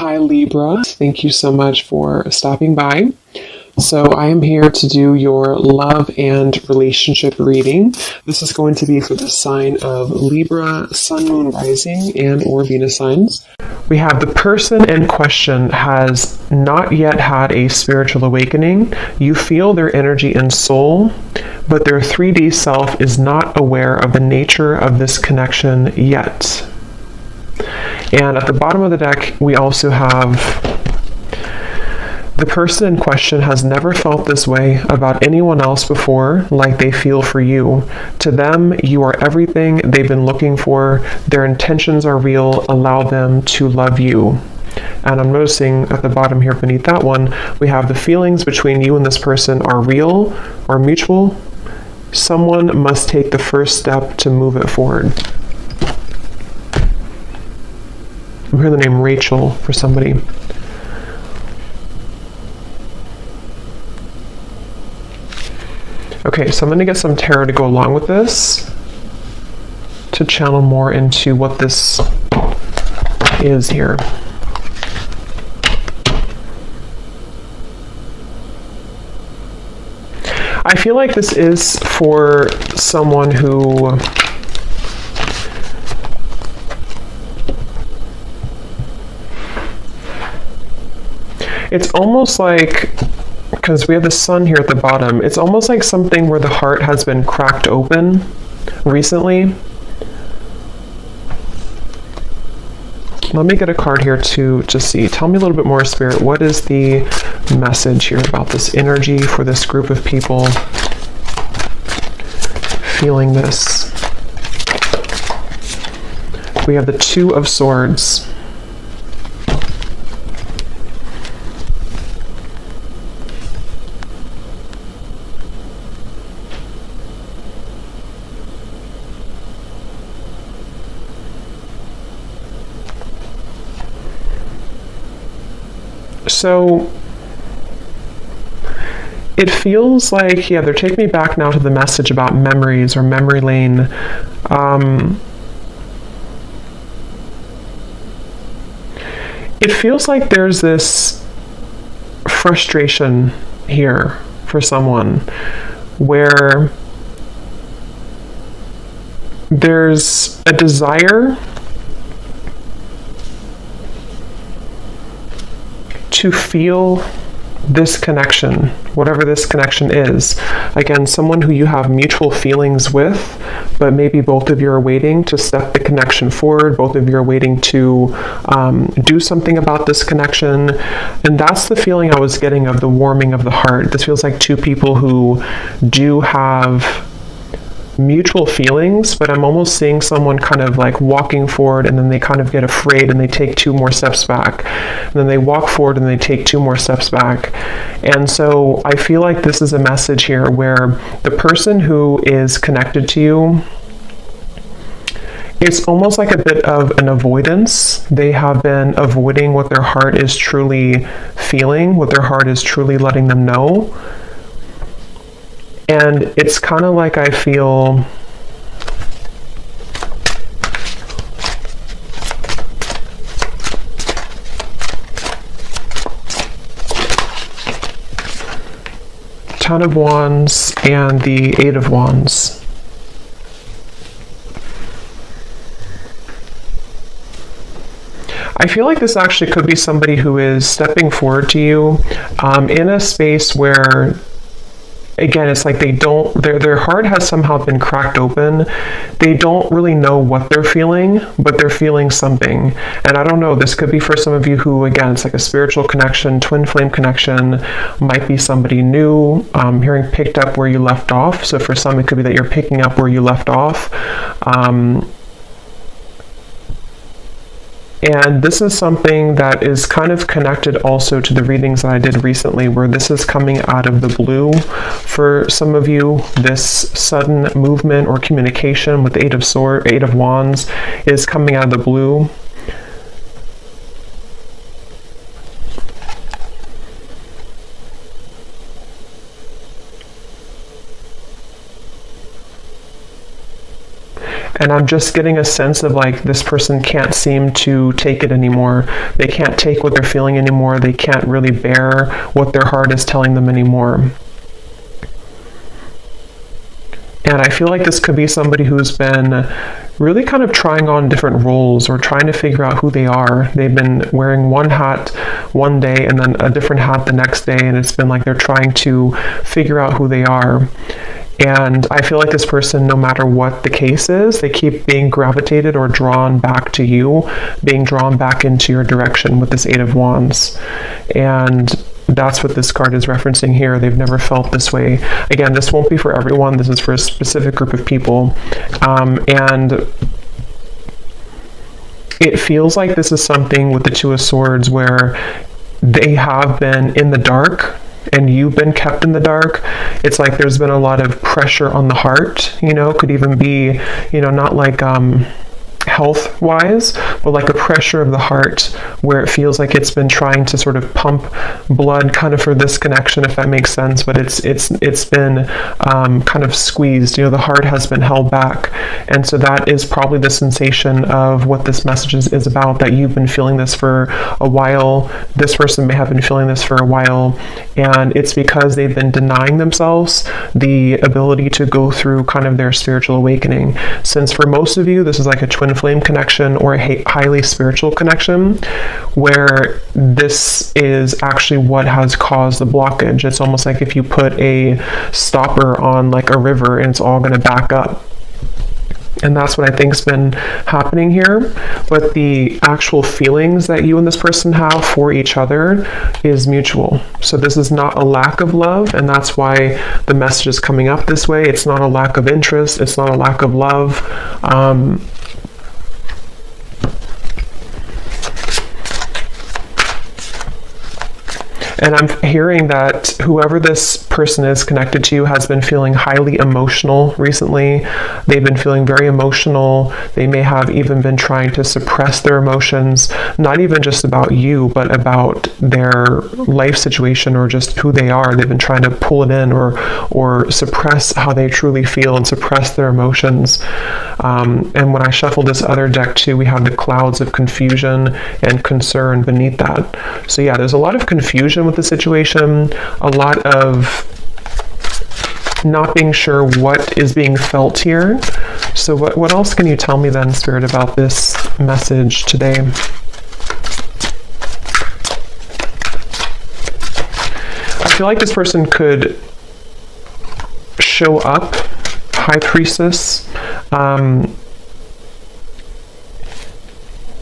Hi Libra, thank you so much for stopping by. So I am here to do your love and relationship reading. This is going to be for the sign of Libra, Sun, Moon, Rising, and or Venus signs. We have the person in question has not yet had a spiritual awakening. You feel their energy and soul, but their 3D self is not aware of the nature of this connection yet. And at the bottom of the deck, we also have the person in question has never felt this way about anyone else before, like they feel for you. To them, you are everything they've been looking for. Their intentions are real. Allow them to love you. And I'm noticing at the bottom here beneath that one, we have the feelings between you and this person are real or mutual. Someone must take the first step to move it forward. I'm hearing the name Rachel for somebody. Okay, so I'm going to get some tarot to go along with this to channel more into what this is here. I feel like this is for someone who it's almost like, because we have the sun here at the bottom, it's almost like something where the heart has been cracked open recently. Let me get a card here to see. Tell me a little bit more, Spirit. What is the message here about this energy for this group of people feeling this? We have the Two of Swords. So it feels like, yeah, they're taking me back now to the message about memories or memory lane. It feels like there's this frustration here for someone where there's a desire to feel this connection, whatever this connection is. Again, someone who you have mutual feelings with, but maybe both of you are waiting to step the connection forward. Both of you are waiting to do something about this connection. And that's the feeling I was getting of the warming of the heart. This feels like two people who do have mutual feelings, but I'm almost seeing someone kind of like walking forward and then they kind of get afraid and they take two more steps back. And then they walk forward and they take two more steps back. And so I feel like this is a message here where the person who is connected to you, it's almost like a bit of an avoidance. They have been avoiding what their heart is truly feeling, what their heart is truly letting them know. And it's kind of like I feel Ten of Wands and the Eight of Wands. I feel like this actually could be somebody who is stepping forward to you in a space where, again, it's like they don't, their heart has somehow been cracked open. They don't really know what they're feeling, but they're feeling something. And I don't know, this could be for some of you who, again, it's like a spiritual connection, twin flame connection, might be somebody new, hearing picked up where you left off. So for some, it could be that you're picking up where you left off. And this is something that is kind of connected also to the readings that I did recently, where this is coming out of the blue for some of you. This sudden movement or communication with the Eight of Wands is coming out of the blue. And I'm just getting a sense of like this person can't seem to take it anymore. They can't take what they're feeling anymore. They can't really bear what their heart is telling them anymore. And I feel like this could be somebody who's been really kind of trying on different roles or trying to figure out who they are. They've been wearing one hat one day and then a different hat the next day, and it's been like they're trying to figure out who they are. And I feel like this person, no matter what the case is, they keep being gravitated or drawn back to you, being drawn back into your direction with this Eight of Wands. And that's what this card is referencing here. They've never felt this way. Again, this won't be for everyone. This is for a specific group of people. And it feels like this is something with the Two of Swords where they have been in the dark and you've been kept in the dark. It's like there's been a lot of pressure on the heart, could even be, not like health wise, but like a pressure of the heart where it feels like it's been trying to sort of pump blood kind of for this connection, if that makes sense, but it's been kind of squeezed. The heart has been held back. And so that is probably the sensation of what this message is about, that you've been feeling this for a while. This person may have been feeling this for a while, and it's because they've been denying themselves the ability to go through kind of their spiritual awakening. Since for most of you, this is like a twin flame connection or a highly spiritual connection, where this is actually what has caused the blockage. It's almost like if you put a stopper on like a river and it's all going to back up. And that's what I think's been happening here. But the actual feelings that you and this person have for each other is mutual. So this is not a lack of love, and that's why the message is coming up this way. It's not a lack of interest. It's not a lack of love. And I'm hearing that whoever this person is connected to has been feeling highly emotional recently. They've been feeling very emotional. They may have even been trying to suppress their emotions, not even just about you, but about their life situation or just who they are. They've been trying to pull it in or suppress how they truly feel and suppress their emotions. And when I shuffle this other deck too, we have the clouds of confusion and concern beneath that. So yeah, there's a lot of confusion with the situation, a lot of not being sure what is being felt here. So what else can you tell me then, Spirit, about this message today? I feel like this person could show up, High Priestess,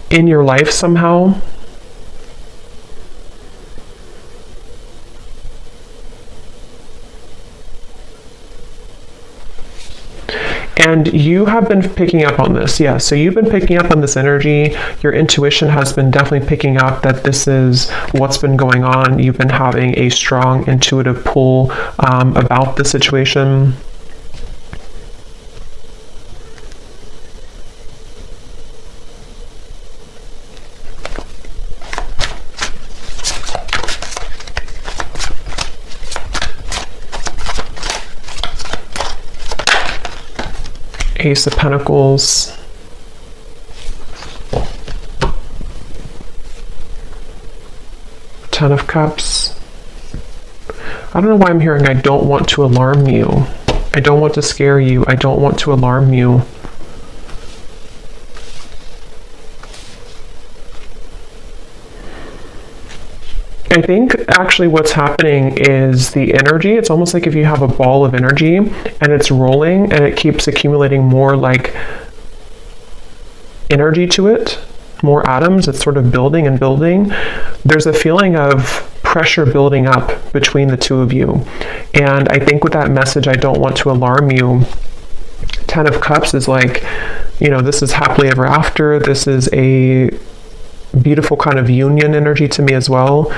in your life somehow. And you have been picking up on this, yeah. So you've been picking up on this energy. Your intuition has been definitely picking up that this is what's been going on. You've been having a strong intuitive pull about the situation. Ace of Pentacles, Ten of Cups. I don't know why I'm hearing I don't want to alarm you. I don't want to scare you. I don't want to alarm you. I think actually what's happening is the energy. It's almost like if you have a ball of energy and it's rolling and it keeps accumulating more like energy to it, more atoms. It's sort of building and building. There's a feeling of pressure building up between the two of you. And I think with that message, I don't want to alarm you. Ten of Cups is like, this is happily ever after. This is a beautiful kind of union energy to me as well.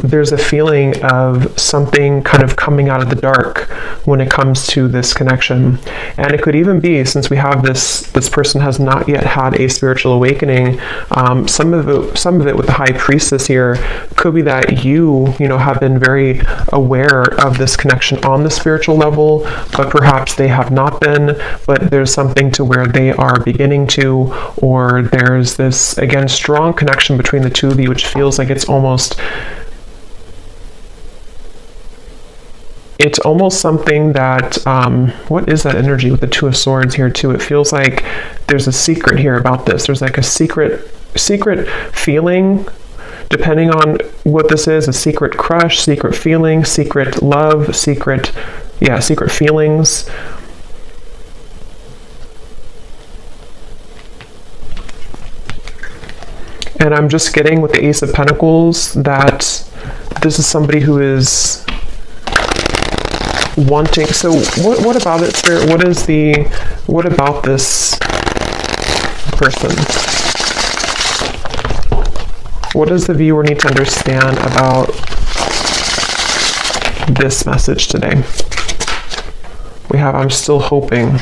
There's a feeling of something kind of coming out of the dark when it comes to this connection. And it could even be, since we have this person has not yet had a spiritual awakening, some of it with the High Priestess here could be that you have been very aware of this connection on the spiritual level, but perhaps they have not been, but there's something to where they are beginning to, or there's this, again, strong connection between the two of you, which feels like it's almost something that, what is that energy with the Two of Swords here too? It feels like there's a secret here about this. There's like a secret feeling, depending on what this is, a secret crush, secret feeling, secret love, secret feelings. And I'm just getting with the Ace of Pentacles that this is somebody who is wanting. So what about it, Spirit? What about this person? What does the viewer need to understand about this message today? We have, I'm still hoping.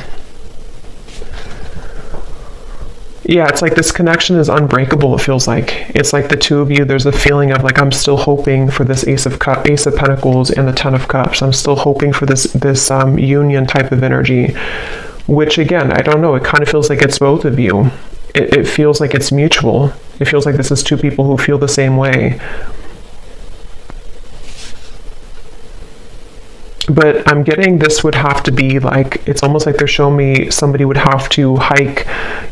Yeah, it's like this connection is unbreakable, it feels like. It's like the two of you, there's a feeling of like, I'm still hoping for this Ace of Pentacles and the Ten of Cups. I'm still hoping for this union type of energy, which again, I don't know, it kind of feels like it's both of you. It feels like it's mutual. It feels like this is two people who feel the same way. But I'm getting this would have to be like, it's almost like they're showing me somebody would have to hike,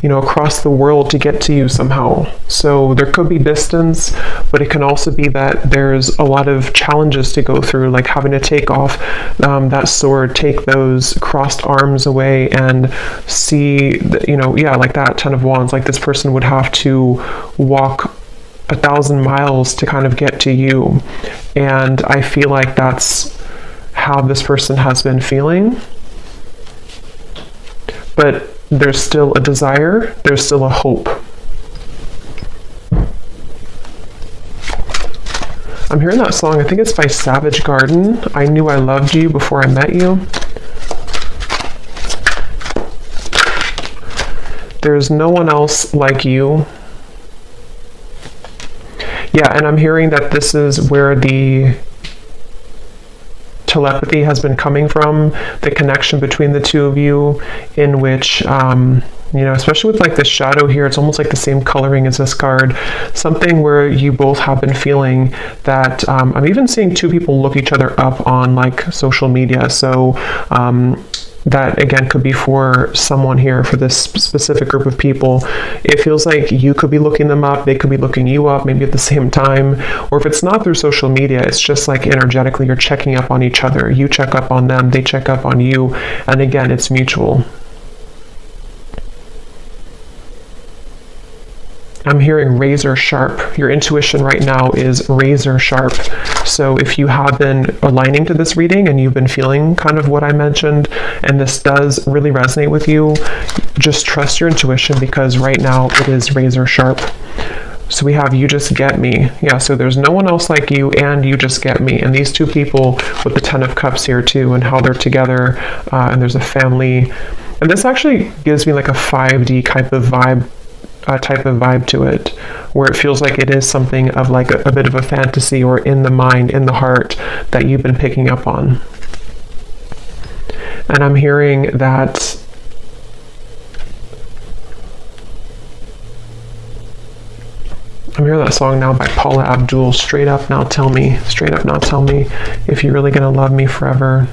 across the world to get to you somehow. So there could be distance, but it can also be that there's a lot of challenges to go through, like having to take off that sword, take those crossed arms away and see, like that Ten of Wands, like this person would have to walk 1,000 miles to kind of get to you. And I feel like that's how this person has been feeling, but there's still a desire, there's still a hope. I'm hearing that song, I think it's by Savage Garden, I Knew I Loved You Before I Met You. There's no one else like you. Yeah, and I'm hearing that this is where the telepathy has been coming from, the connection between the two of you, in which especially with like the shadow here, it's almost like the same coloring as this card, something where you both have been feeling that, I'm even seeing two people look each other up on like social media, so that again could be for someone here, for this specific group of people. It feels like you could be looking them up, they could be looking you up, maybe at the same time, or if it's not through social media, it's just like energetically you're checking up on each other. You check up on them, they check up on you, and again, it's mutual. I'm hearing razor sharp. Your intuition right now is razor sharp. So if you have been aligning to this reading and you've been feeling kind of what I mentioned, and this does really resonate with you, just trust your intuition, because right now it is razor sharp. So we have You Just Get Me. Yeah, so there's no one else like you, and you just get me. And these two people with the Ten of Cups here too, and how they're together, and there's a family. And this actually gives me like a 5D type of vibe to it, where it feels like it is something of like a bit of a fantasy, or in the mind, in the heart, that you've been picking up on. And I'm hearing that song now by Paula Abdul, Straight Up Now Tell Me, if you're really gonna love me forever.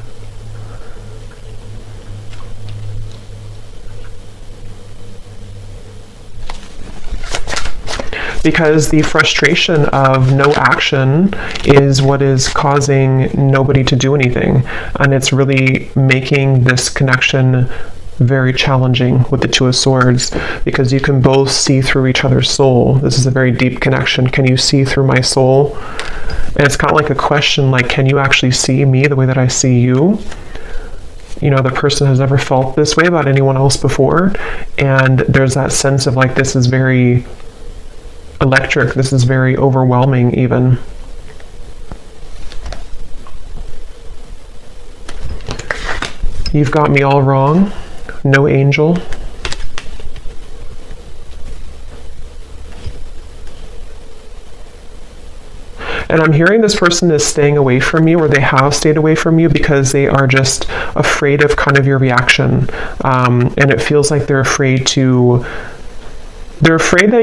Because the frustration of no action is what is causing nobody to do anything. And it's really making this connection very challenging with the Two of Swords, because you can both see through each other's soul. This is a very deep connection. Can you see through my soul? And it's kind of like a question, like, can you actually see me the way that I see you? The person has never felt this way about anyone else before. And there's that sense of like, this is very electric. This is very overwhelming even. You've got me all wrong. No angel. And I'm hearing this person is staying away from you, or they have stayed away from you because they are just afraid of kind of your reaction. And it feels like they're afraid that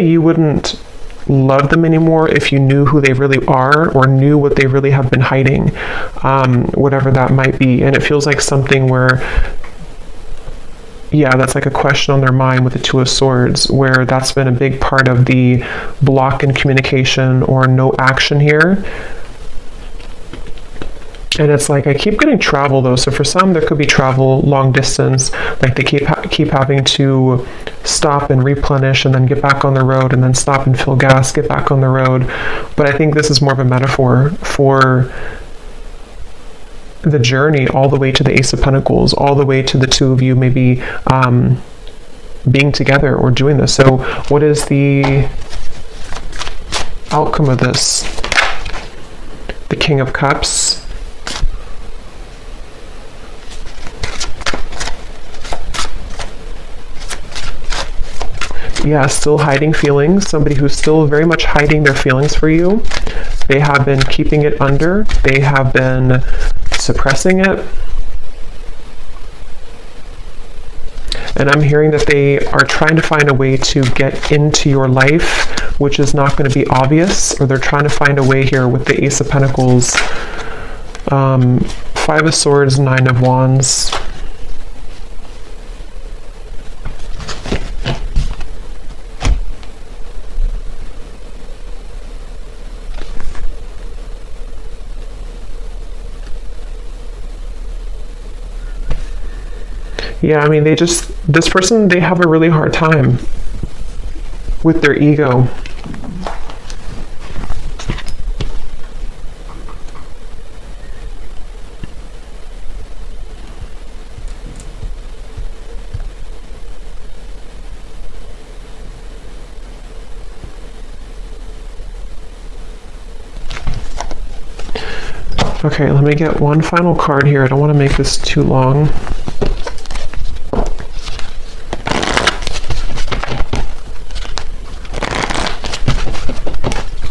you wouldn't love them anymore if you knew who they really are, or knew what they really have been hiding, whatever that might be. And it feels like something where, yeah, that's like a question on their mind with the Two of Swords, where that's been a big part of the block in communication or no action here. And it's like, I keep getting travel though. So for some, there could be travel long distance, like they keep having to stop and replenish and then get back on the road, and then stop and fill gas, get back on the road. But I think this is more of a metaphor for the journey all the way to the Ace of Pentacles, all the way to the two of you maybe being together or doing this. So what is the outcome of this? The King of Cups. Yeah, still hiding feelings. Somebody who's still very much hiding their feelings for you. They have been keeping it under. They have been suppressing it. And I'm hearing that they are trying to find a way to get into your life, which is not going to be obvious, or they're trying to find a way here with the Ace of Pentacles, Five of Swords, Nine of Wands. Yeah, I mean, this person, they have a really hard time with their ego. Okay, let me get one final card here. I don't want to make this too long.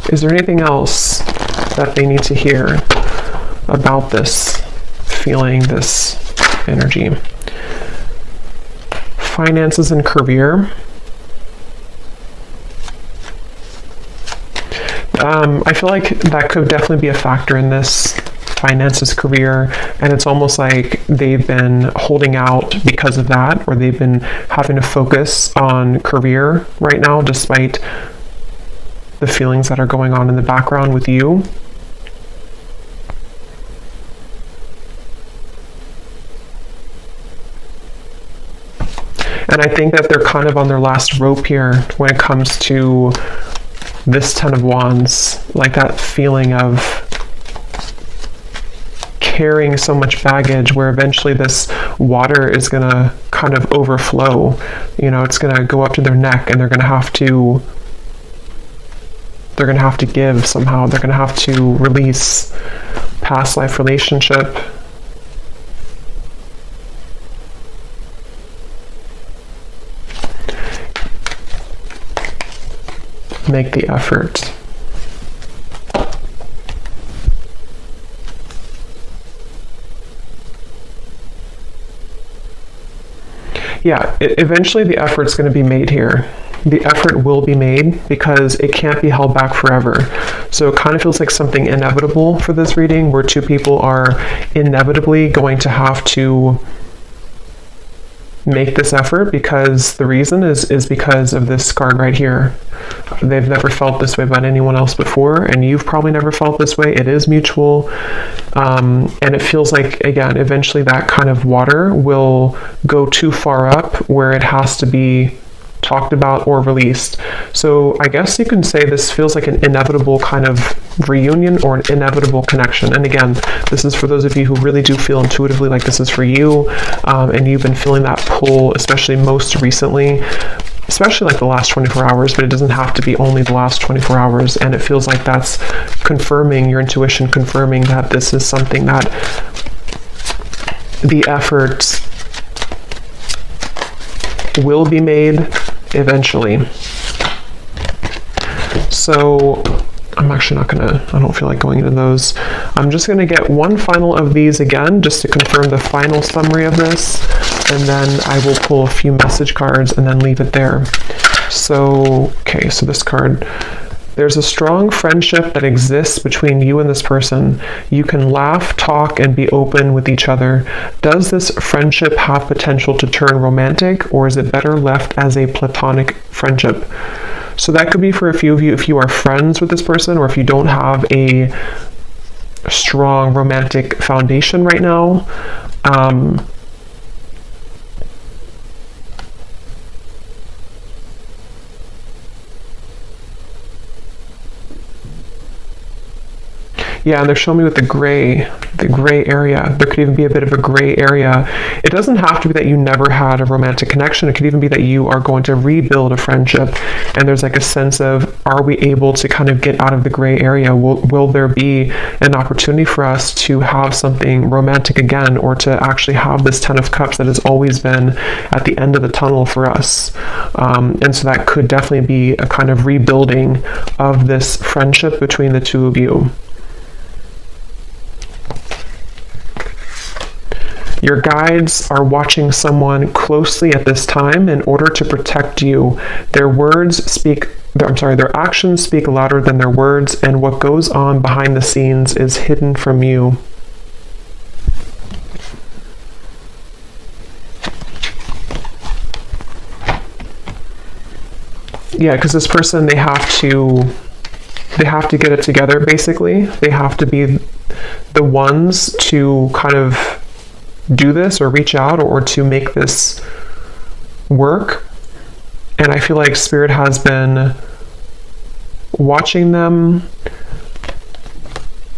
Is there anything else that they need to hear about this feeling, this energy? Finances and career. I feel like that could definitely be a factor in this. Finances, career, and it's almost like they've been holding out because of that, or they've been having to focus on career right now despite the feelings that are going on in the background with you. And I think that they're kind of on their last rope here when it comes to this Ten of Wands, like that feeling of carrying so much baggage, where eventually this water is going to kind of overflow. You know, it's going to go up to their neck, and they're going to have to give somehow. They're going to have to release past life relationship. Make the effort. Yeah, eventually the effort's going to be made here. The effort will be made because it can't be held back forever. So it kind of feels like something inevitable for this reading, where two people are inevitably going to have to make this effort, because the reason is because of this card right here. They've never felt this way about anyone else before, and you've probably never felt this way. It is mutual, and it feels like, again, eventually that kind of water will go too far up where it has to be talked about or released. So I guess you can say this feels like an inevitable kind of reunion, or an inevitable connection. And again, this is for those of you who really do feel intuitively like this is for you, and you've been feeling that pull, especially most recently. especially like the last 24 hours, but it doesn't have to be only the last 24 hours. And it feels like that's confirming your intuition, confirming that this is something that the effort will be made eventually. So I'm actually not gonna, I don't feel like going into those. I'm just gonna get one final of these again, just to confirm the final summary of this, and then I will pull a few message cards and then leave it there. So, okay, so this card, there's a strong friendship that exists between you and this person. You can laugh, talk, and be open with each other. Does this friendship have potential to turn romantic, or is it better left as a platonic friendship? So that could be for a few of you if you are friends with this person, or if you don't have a strong romantic foundation right now. Yeah, and they're showing me with the gray area. There could even be a bit of a gray area. It doesn't have to be that you never had a romantic connection. It could even be that you are going to rebuild a friendship. And there's like a sense of, are we able to kind of get out of the gray area? Will there be an opportunity for us to have something romantic again, or to actually have this 10 of Cups that has always been at the end of the tunnel for us? And so that could definitely be a kind of rebuilding of this friendship between the two of you. Your guides are watching someone closely at this time in order to protect you. Their actions speak louder than their words, and what goes on behind the scenes is hidden from you. Yeah, because this person, they have to get it together, basically. They have to be the ones to kind of do this, or reach out, or to make this work. And I feel like Spirit has been watching them.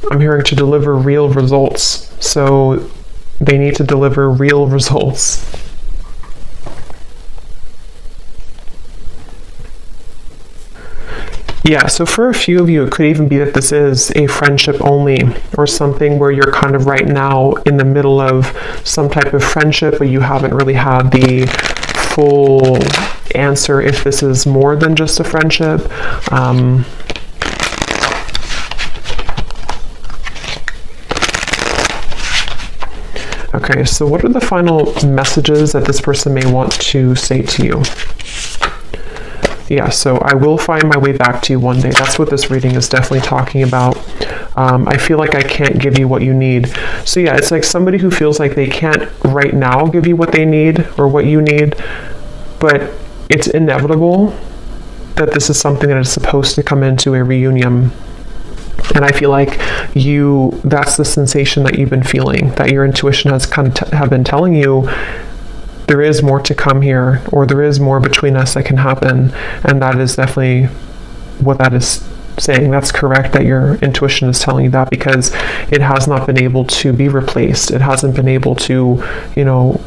I'm hearing to deliver real results. So they need to deliver real results. Yeah, so for a few of you, it could even be that this is a friendship only, or something where you're kind of right now in the middle of some type of friendship, but you haven't really had the full answer if this is more than just a friendship. Okay, so what are the final messages that this person may want to say to you? Yeah, so I will find my way back to you one day. That's what this reading is definitely talking about. I feel like I can't give you what you need. So yeah, it's like somebody who feels like they can't right now give you what they need or what you need, but it's inevitable that this is something that is supposed to come into a reunion. And I feel like that's the sensation that you've been feeling, that your intuition has kind of have been telling you, there is more to come here, or there is more between us that can happen. And that is definitely what that is saying. That's correct that your intuition is telling you that, because it has not been able to be replaced. It hasn't been able to,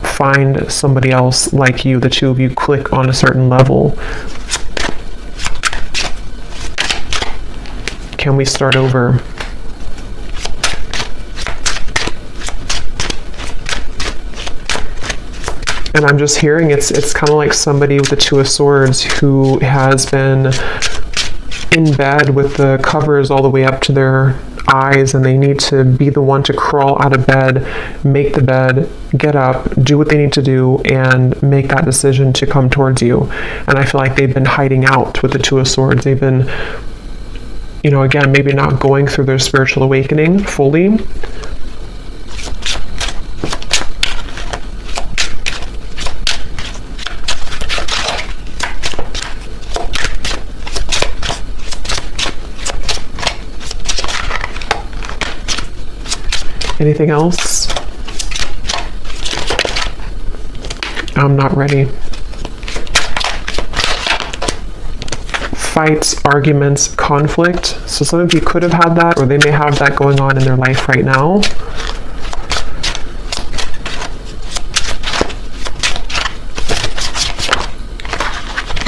find somebody else like you. The two of you click on a certain level. Can we start over? And I'm just hearing it's kind of like somebody with the Two of Swords who has been in bed with the covers all the way up to their eyes, and they need to be the one to crawl out of bed, make the bed, get up, do what they need to do, and make that decision to come towards you. And I feel like they've been hiding out with the Two of Swords. They've been, again, maybe not going through their spiritual awakening fully. Anything else? I'm not ready. Fights, arguments, conflict. So some of you could have had that, or they may have that going on in their life right now.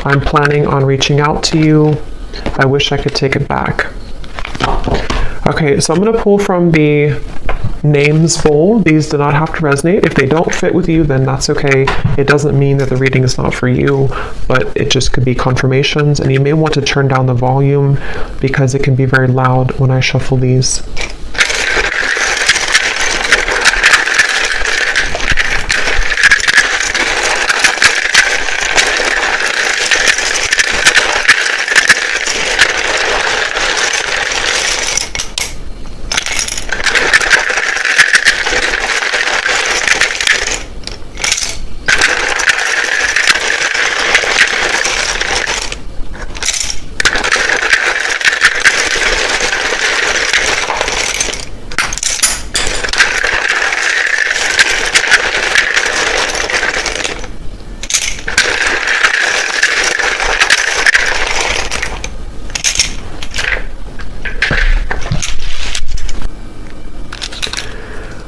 I'm planning on reaching out to you. I wish I could take it back. Okay, so I'm going to pull from the names bowl. These do not have to resonate. If they don't fit with you, then that's okay. It doesn't mean that the reading is not for you, but it just could be confirmations, and you may want to turn down the volume because it can be very loud when I shuffle these.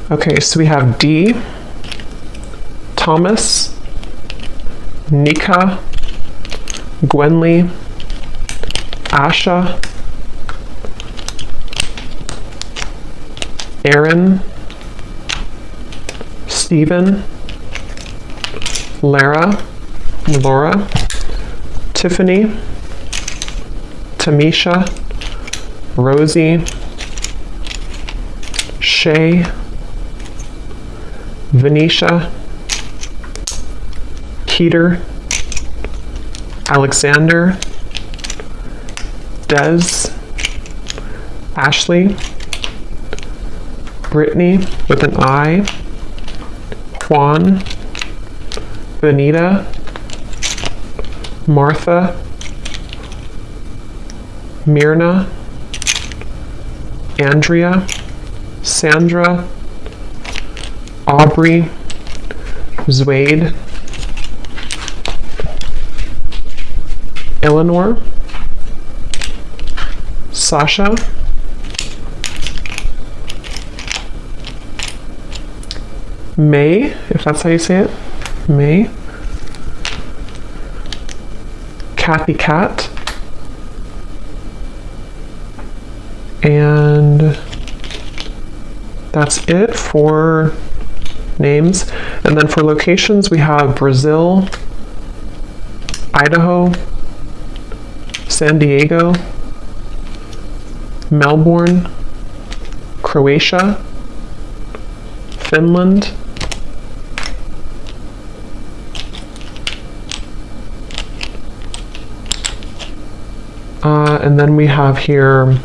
Okay, so we have D, Thomas, Nika, Gwenly, Asha, Aaron, Stephen, Lara, Laura, Tiffany, Tamisha, Rosie, Shay, Venetia, Keter, Alexander, Des, Ashley, Brittany with an I, Juan, Benita, Martha, Myrna, Andrea, Sandra, Aubrey, Zwade, Eleanor, Sasha, May, if that's how you say it, May, Kathy Cat, and that's it for names. And then for locations, we have Brazil, Idaho, San Diego, Melbourne, Croatia, Finland, and then we have here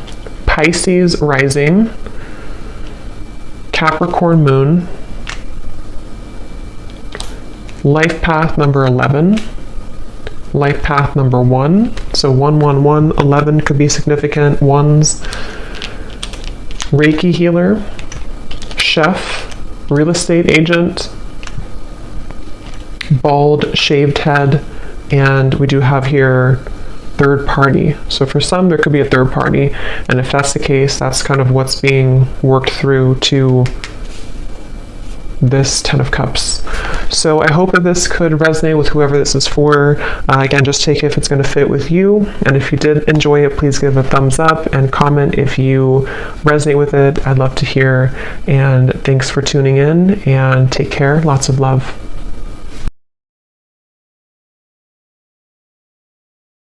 Pisces rising, Capricorn moon, life path number 11, life path number 1, so 111, 11 could be significant ones, Reiki healer, chef, real estate agent, bald shaved head, and we do have here third party. So for some there could be a third party, and if that's the case, that's kind of what's being worked through to this 10 of Cups. So I hope that this could resonate with whoever this is for. Again, just take it if it's going to fit with you, and if you did enjoy it, please give a thumbs up and comment if you resonate with it. I'd love to hear, and thanks for tuning in, and take care. Lots of love.